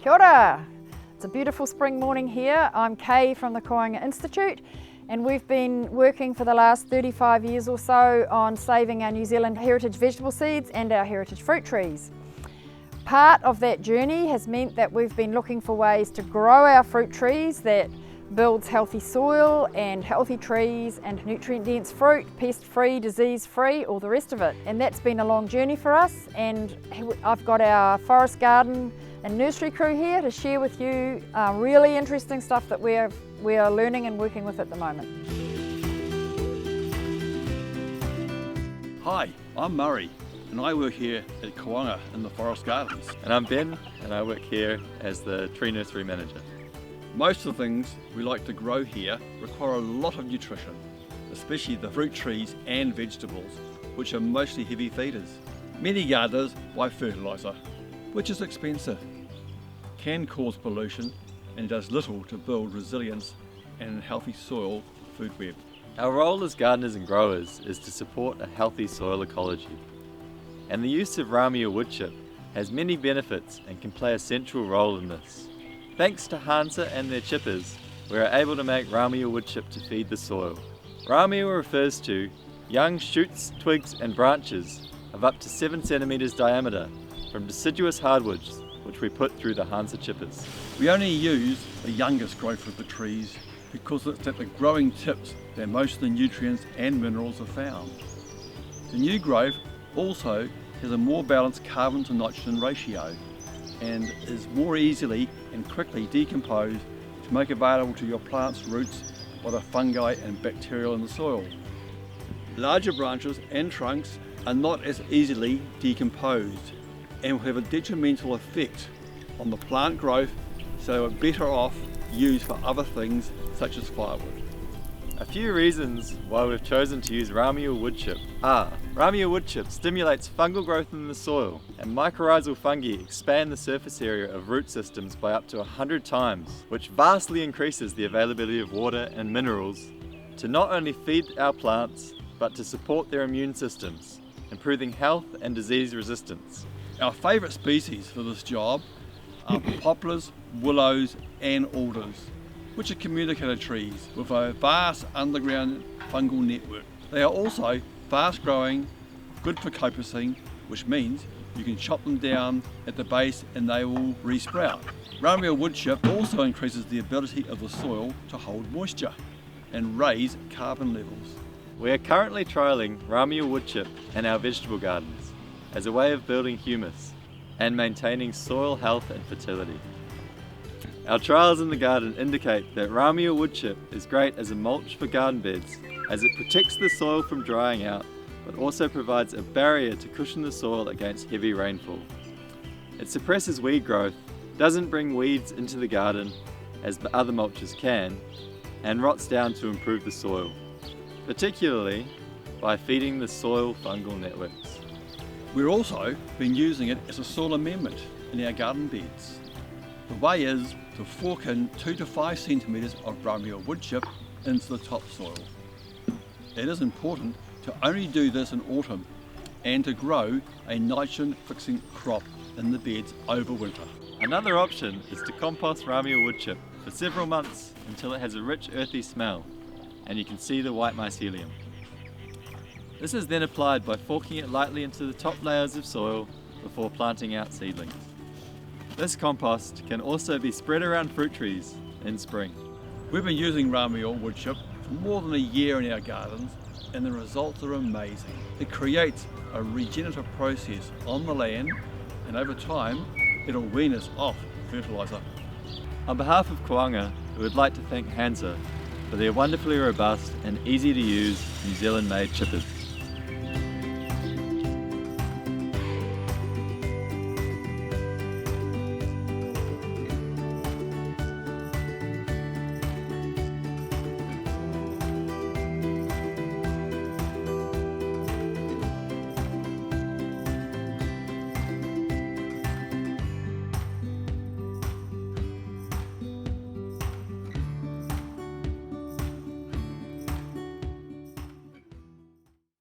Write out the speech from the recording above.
Kia ora! It's a beautiful spring morning here. I'm Kay from the Kōanga Institute, and we've been working for the last 35 years or so on saving our New Zealand heritage vegetable seeds and our heritage fruit trees. Part of that journey has meant that we've been looking for ways to grow our fruit trees that builds healthy soil and healthy trees and nutrient-dense fruit, pest-free, disease-free, all the rest of it. And that's been a long journey for us, and I've got our forest garden and nursery crew here to share with you really interesting stuff that we are learning and working with at the moment. Hi, I'm Murray, and I work here at Kōanga in the forest gardens. And I'm Ben, and I work here as the tree nursery manager. Most of the things we like to grow here require a lot of nutrition, especially the fruit trees and vegetables, which are mostly heavy feeders. Many gardeners buy fertiliser, which is expensive, can cause pollution, and does little to build resilience and a healthy soil food web. Our role as gardeners and growers is to support a healthy soil ecology. And the use of ramiel woodchip has many benefits and can play a central role in this. Thanks to Hansa and their chippers, we are able to make ramiel woodchip to feed the soil. Ramiel refers to young shoots, twigs and branches of up to 7 centimetres diameter from deciduous hardwoods, which we put through the Hansa chippers. We only use the youngest growth of the trees because it's at the growing tips that most of the nutrients and minerals are found. The new growth also has a more balanced carbon to nitrogen ratio and is more easily and quickly decomposed to make available to your plant's roots by the fungi and bacteria in the soil. Larger branches and trunks are not as easily decomposed and will have a detrimental effect on the plant growth, so are better off used for other things such as firewood. A few reasons why we've chosen to use ramiel woodchip are: ramiel woodchip stimulates fungal growth in the soil, and mycorrhizal fungi expand the surface area of root systems by up to 100 times, which vastly increases the availability of water and minerals to not only feed our plants, but to support their immune systems, improving health and disease resistance. Our favourite species for this job are poplars, willows and alders, which are communicator trees with a vast underground fungal network. They are also fast growing, good for coppicing, which means you can chop them down at the base and they will resprout. Ramiel woodchip also increases the ability of the soil to hold moisture and raise carbon levels. We are currently trialling ramiel woodchip in our vegetable gardens as a way of building humus and maintaining soil health and fertility. Our trials in the garden indicate that ramiel woodchip is great as a mulch for garden beds, as it protects the soil from drying out, but also provides a barrier to cushion the soil against heavy rainfall. It suppresses weed growth, doesn't bring weeds into the garden as other mulches can, and rots down to improve the soil, particularly by feeding the soil fungal networks. We've also been using it as a soil amendment in our garden beds. The way is to fork in 2 to 5 centimetres of ramiel woodchip into the topsoil. It is important to only do this in autumn and to grow a nitrogen fixing crop in the beds over winter. Another option is to compost ramiel woodchip for several months until it has a rich earthy smell and you can see the white mycelium. This is then applied by forking it lightly into the top layers of soil before planting out seedlings. This compost can also be spread around fruit trees in spring. We've been using ramiel woodchip for more than a year in our gardens and the results are amazing. It creates a regenerative process on the land and over time it'll wean us off fertiliser. On behalf of Kōanga, we would like to thank Hansa for their wonderfully robust and easy to use New Zealand made chippers.